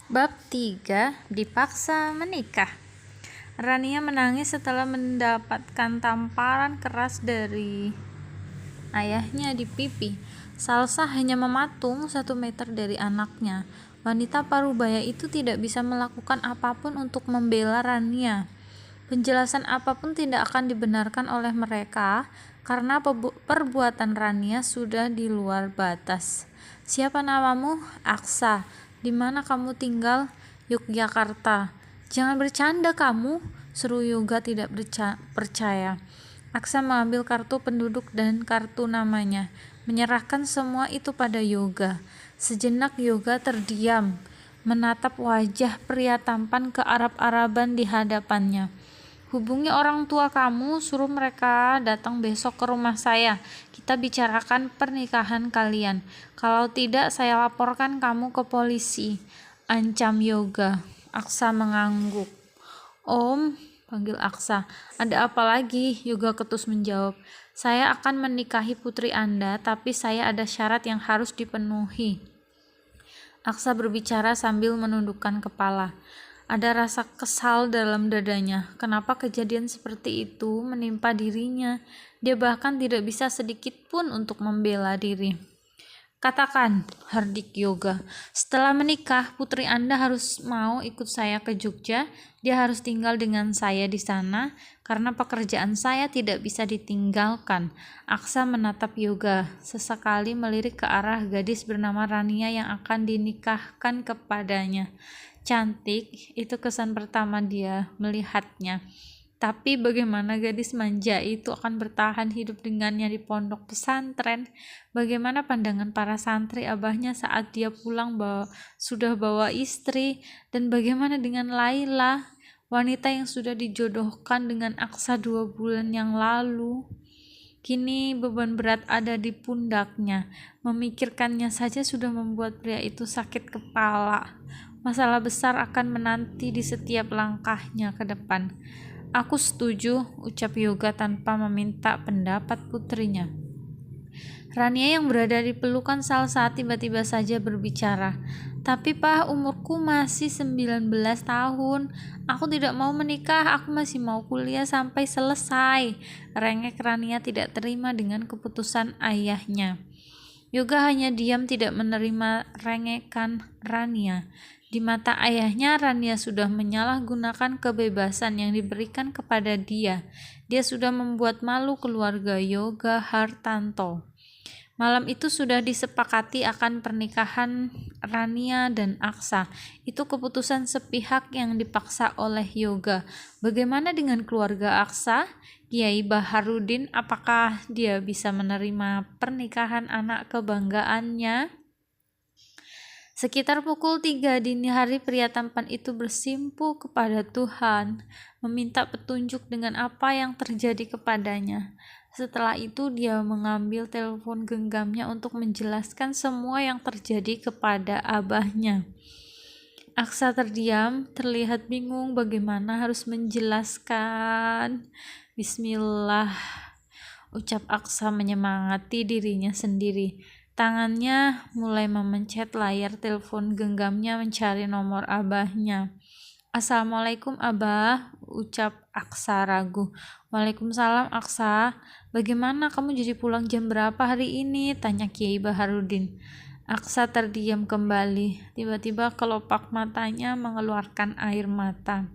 Bab 3. Dipaksa menikah. Rania menangis setelah mendapatkan tamparan keras dari ayahnya di pipi. Salsa hanya mematung 1 meter dari anaknya. Wanita parubaya itu tidak bisa melakukan apapun untuk membela Rania. Penjelasan apapun tidak akan dibenarkan oleh mereka karena perbuatan Rania sudah di luar batas. Siapa namamu? Aksa. Di mana kamu tinggal? Yogyakarta. Jangan bercanda kamu, seru Yoga tidak percaya. Aksa mengambil kartu penduduk dan kartu namanya, menyerahkan semua itu pada Yoga. Sejenak Yoga terdiam, menatap wajah pria tampan kearab-araban di hadapannya. Hubungi orang tua kamu, suruh mereka datang besok ke rumah saya. Kita bicarakan pernikahan kalian. Kalau tidak, saya laporkan kamu ke polisi, ancam Yoga. Aksa mengangguk. Om, panggil Aksa. Ada apa lagi? Yoga ketus menjawab. Saya akan menikahi putri Anda, tapi saya ada syarat yang harus dipenuhi. Aksa berbicara sambil menundukkan kepala. Ada rasa kesal dalam dadanya. Kenapa kejadian seperti itu menimpa dirinya? Dia bahkan tidak bisa sedikit pun untuk membela diri. Katakan, hardik Yoga. Setelah menikah, putri Anda harus mau ikut saya ke Jogja. Dia harus tinggal dengan saya di sana karena pekerjaan saya tidak bisa ditinggalkan. Aksa menatap Yoga, sesekali melirik ke arah gadis bernama Rania yang akan dinikahkan kepadanya. Cantik, itu kesan pertama dia melihatnya. Tapi bagaimana gadis manja itu akan bertahan hidup dengannya di pondok pesantren? Bagaimana pandangan para santri abahnya saat dia pulang sudah bawa istri? Dan bagaimana dengan Laila, wanita yang sudah dijodohkan dengan Aksa 2 bulan yang lalu? Kini beban berat ada di pundaknya. Memikirkannya saja sudah membuat pria itu sakit kepala. Masalah besar akan menanti di setiap langkahnya ke depan. Aku setuju, ucap Yoga tanpa meminta pendapat putrinya. Rania yang berada di pelukan Salsa tiba-tiba saja berbicara. Tapi Pak, umurku masih 19 tahun. Aku tidak mau menikah, aku masih mau kuliah sampai selesai. Rengek Rania tidak terima dengan keputusan ayahnya. Yoga hanya diam tidak menerima rengekan Rania. Di mata ayahnya, Rania sudah menyalahgunakan kebebasan yang diberikan kepada dia. Dia sudah membuat malu keluarga Yoga Hartanto. Malam itu sudah disepakati akan pernikahan Rania dan Aksa. Itu keputusan sepihak yang dipaksa oleh Yoga. Bagaimana dengan keluarga Aksa? Kiai Baharudin, apakah dia bisa menerima pernikahan anak kebanggaannya? Sekitar pukul 3 dini hari pria tampan itu bersimpuh kepada Tuhan, meminta petunjuk dengan apa yang terjadi kepadanya. Setelah itu dia mengambil telepon genggamnya untuk menjelaskan semua yang terjadi kepada abahnya. Aksa terdiam, terlihat bingung bagaimana harus menjelaskan. Bismillah, ucap Aksa menyemangati dirinya sendiri. Tangannya mulai memencet layar telepon genggamnya mencari nomor abahnya. Assalamualaikum abah, ucap Aksa ragu. Waalaikumsalam Aksa, bagaimana kamu jadi pulang jam berapa hari ini? Tanya Kiai Baharudin. Aksa terdiam kembali. Tiba-tiba kelopak matanya mengeluarkan air mata.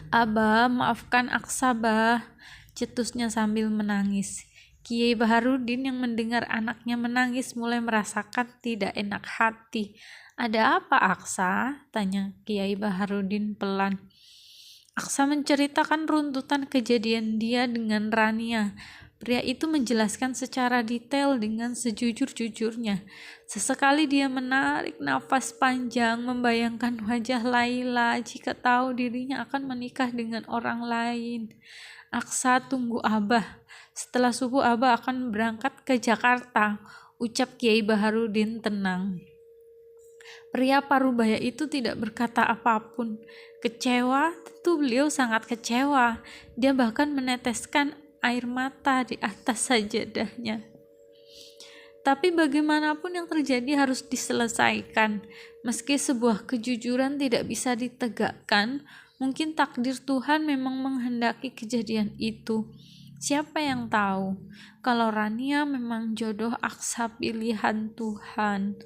Abah, maafkan Aksa bah, cetusnya sambil menangis. Kiai Baharudin yang mendengar anaknya menangis mulai merasakan tidak enak hati. Ada apa Aksa? Tanya Kiai Baharudin pelan. Aksa menceritakan runtutan kejadian dia dengan Rania. Pria itu menjelaskan secara detail dengan sejujur-jujurnya. Sesekali dia menarik nafas panjang, membayangkan wajah Laila jika tahu dirinya akan menikah dengan orang lain. Aksa, tunggu abah. Setelah subuh abah akan berangkat ke Jakarta, ucap Kiai Baharudin tenang. Pria parubaya itu tidak berkata apapun. Kecewa, tentu beliau sangat kecewa. Dia bahkan meneteskan air mata di atas sajadahnya. Tapi bagaimanapun yang terjadi harus diselesaikan. Meski sebuah kejujuran tidak bisa ditegakkan, mungkin takdir Tuhan memang menghendaki kejadian itu. Siapa yang tahu kalau Rania memang jodoh Aksa pilihan Tuhan.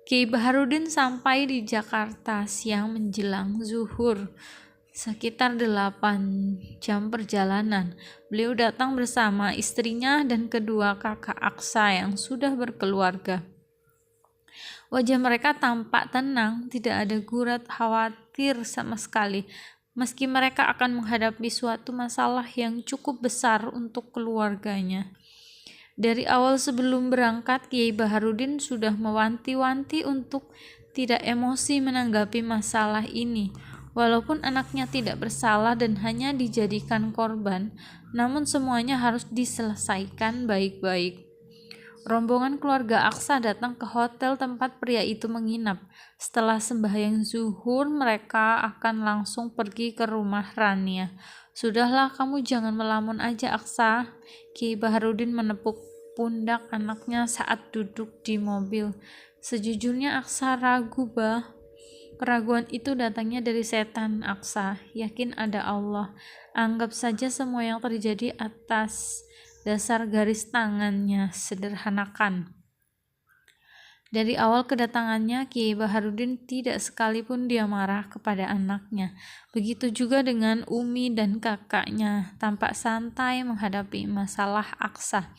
Kiai Baharudin sampai di Jakarta siang menjelang zuhur. Sekitar 8 jam perjalanan, beliau datang bersama istrinya dan kedua kakak Aksa yang sudah berkeluarga. Wajah mereka tampak tenang, tidak ada gurat khawatir sama sekali, meski mereka akan menghadapi suatu masalah yang cukup besar untuk keluarganya. Dari awal sebelum berangkat, Kiai Baharudin sudah mewanti-wanti untuk tidak emosi menanggapi masalah ini. Walaupun anaknya tidak bersalah dan hanya dijadikan korban, namun semuanya harus diselesaikan baik-baik. Rombongan keluarga Aksa datang ke hotel tempat pria itu menginap. Setelah sembahyang zuhur, mereka akan langsung pergi ke rumah Rania. Sudahlah, kamu jangan melamun aja, Aksa. Kiai Baharudin menepuk pundak anaknya saat duduk di mobil. Sejujurnya Aksa ragu, Bah. Keraguan itu datangnya dari setan. Aksa yakin ada Allah. Anggap saja semua yang terjadi atas dasar garis tangannya, sederhanakan. Dari awal kedatangannya, Kiai Baharudin tidak sekalipun dia marah kepada anaknya. Begitu juga dengan Umi dan kakaknya, tampak santai menghadapi masalah Aksa.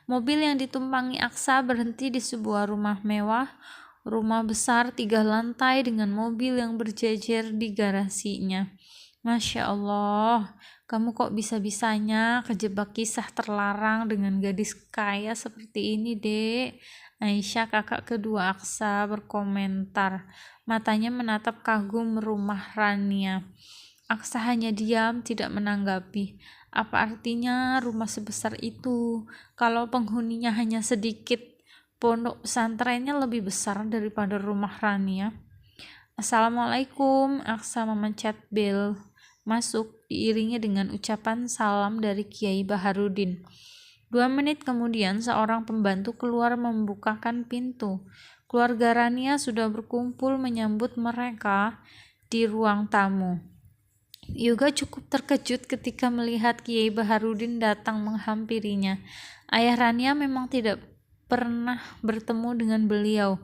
Mobil yang ditumpangi Aksa berhenti di sebuah rumah mewah. Rumah besar 3 lantai dengan mobil yang berjejer di garasinya. Masya Allah, kamu kok bisa-bisanya kejebak kisah terlarang dengan gadis kaya seperti ini, Dek? Aisyah, kakak kedua Aksa, berkomentar. Matanya menatap kagum rumah Rania. Aksa hanya diam, tidak menanggapi. Apa artinya rumah sebesar itu kalau penghuninya hanya sedikit? Pondok pesantrennya lebih besar daripada rumah Rania. Assalamualaikum. Aksa memencet bel masuk, diiringi dengan ucapan salam dari Kiai Baharudin. 2 menit kemudian seorang pembantu keluar membukakan pintu. Keluarga Rania sudah berkumpul menyambut mereka di ruang tamu. Yoga cukup terkejut ketika melihat Kiai Baharudin datang menghampirinya. Ayah Rania memang tidak pernah bertemu dengan beliau.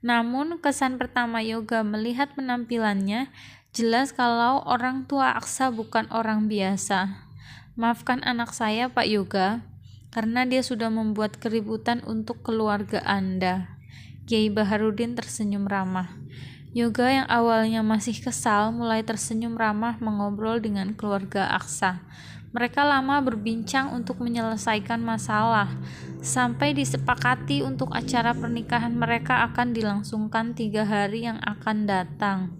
Namun kesan pertama Yoga melihat penampilannya jelas kalau orang tua Aksa bukan orang biasa. Maafkan anak saya, Pak Yoga, karena dia sudah membuat keributan untuk keluarga Anda. Kiai Baharudin tersenyum ramah. Yoga yang awalnya masih kesal mulai tersenyum ramah mengobrol dengan keluarga Aksa. Mereka lama berbincang untuk menyelesaikan masalah, sampai disepakati untuk acara pernikahan mereka akan dilangsungkan 3 hari yang akan datang.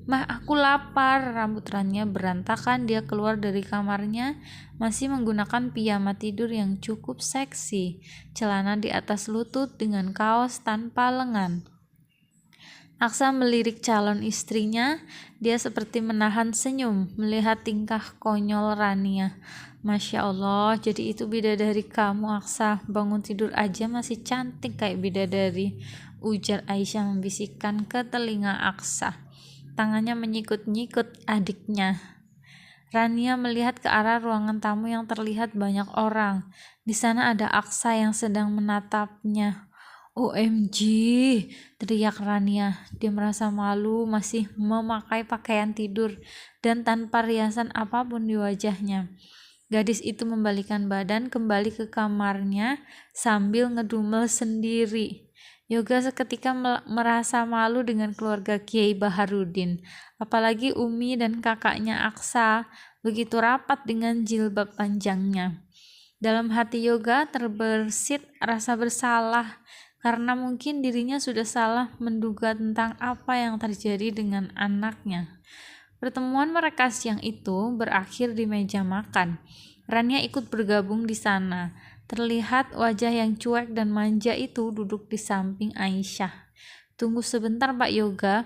Mah, aku lapar. Rambut Rania berantakan. Dia keluar dari kamarnya masih menggunakan piyama tidur yang cukup seksi, celana di atas lutut dengan kaos tanpa lengan. Aksa melirik calon istrinya. Dia seperti menahan senyum melihat tingkah konyol Rania. Masya Allah, jadi itu bidadari kamu, Aksa. Bangun tidur aja masih cantik kayak bidadari, ujar Aisyah membisikkan ke telinga Aksa. Tangannya menyikut-nyikut adiknya. Rania melihat ke arah ruangan tamu yang terlihat banyak orang. Di sana ada Aksa yang sedang menatapnya. OMG, teriak Rania. Dia merasa malu masih memakai pakaian tidur dan tanpa riasan apapun di wajahnya. Gadis itu membalikkan badan kembali ke kamarnya sambil ngedumel sendiri. Yoga seketika merasa malu dengan keluarga Kiai Baharudin. Apalagi Umi dan kakaknya Aksa begitu rapat dengan jilbab panjangnya. Dalam hati Yoga terbersit rasa bersalah, karena mungkin dirinya sudah salah menduga tentang apa yang terjadi dengan anaknya. Pertemuan mereka siang itu berakhir di meja makan. Rania ikut bergabung di sana. Terlihat wajah yang cuek dan manja itu duduk di samping Aisyah. Tunggu sebentar, Pak Yoga.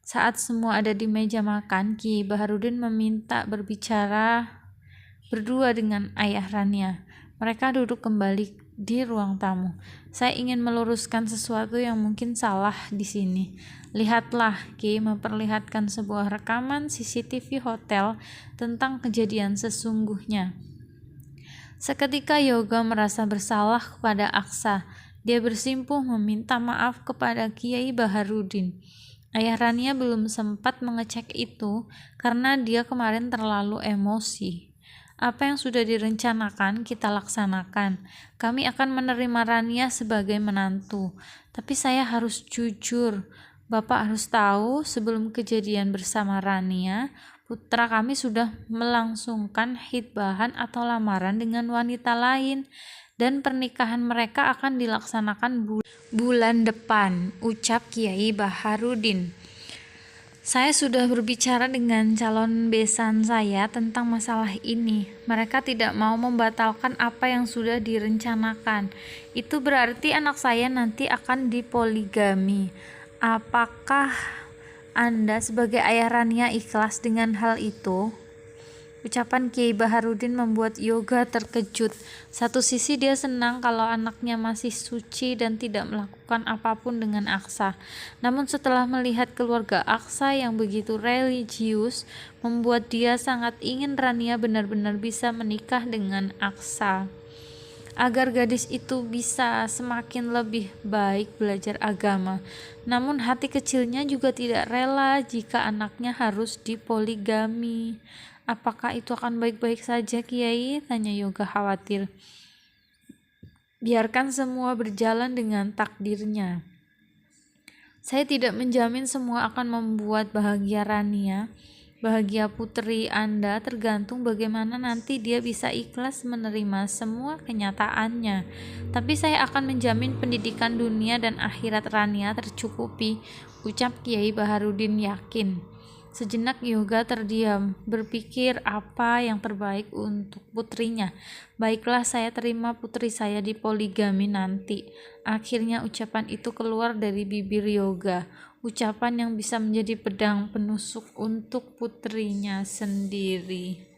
Saat semua ada di meja makan, Kiai Baharudin meminta berbicara berdua dengan ayah Rania. Mereka duduk kembali di ruang tamu. Saya ingin meluruskan sesuatu yang mungkin salah di sini. Lihatlah, Kiai memperlihatkan sebuah rekaman CCTV hotel tentang kejadian sesungguhnya. Seketika Yoga merasa bersalah kepada Aksa. Dia bersimpuh meminta maaf kepada Kiai Baharudin. Ayah Rania belum sempat mengecek itu karena dia kemarin terlalu emosi. Apa yang sudah direncanakan kita laksanakan. Kami akan menerima Rania sebagai menantu. Tapi saya harus jujur. Bapak harus tahu sebelum kejadian bersama Rania, putra kami sudah melangsungkan hitbahan atau lamaran dengan wanita lain. Dan pernikahan mereka akan dilaksanakan bulan depan, ucap Kiai Baharudin. Saya sudah berbicara dengan calon besan saya tentang masalah ini. Mereka tidak mau membatalkan apa yang sudah direncanakan. Itu berarti anak saya nanti akan dipoligami. Apakah Anda sebagai ayah Rania ikhlas dengan hal itu? Ucapan Kiai Baharudin membuat Yoga terkejut. Satu sisi dia senang kalau anaknya masih suci dan tidak melakukan apapun dengan Aksa. Namun setelah melihat keluarga Aksa yang begitu religius, membuat dia sangat ingin Rania benar-benar bisa menikah dengan Aksa. Agar gadis itu bisa semakin lebih baik belajar agama. Namun hati kecilnya juga tidak rela jika anaknya harus dipoligami. Apakah itu akan baik-baik saja, Kiai? Tanya Yoga khawatir. Biarkan semua berjalan dengan takdirnya. Saya tidak menjamin semua akan membuat bahagia Rania. Bahagia putri Anda tergantung bagaimana nanti dia bisa ikhlas menerima semua kenyataannya. Tapi saya akan menjamin pendidikan dunia dan akhirat Rania tercukupi, ucap Kiai Baharudin yakin. Sejenak Yoga terdiam, berpikir apa yang terbaik untuk putrinya. Baiklah, saya terima putri saya dipoligami nanti. Akhirnya ucapan itu keluar dari bibir Yoga. Ucapan yang bisa menjadi pedang penusuk untuk putrinya sendiri.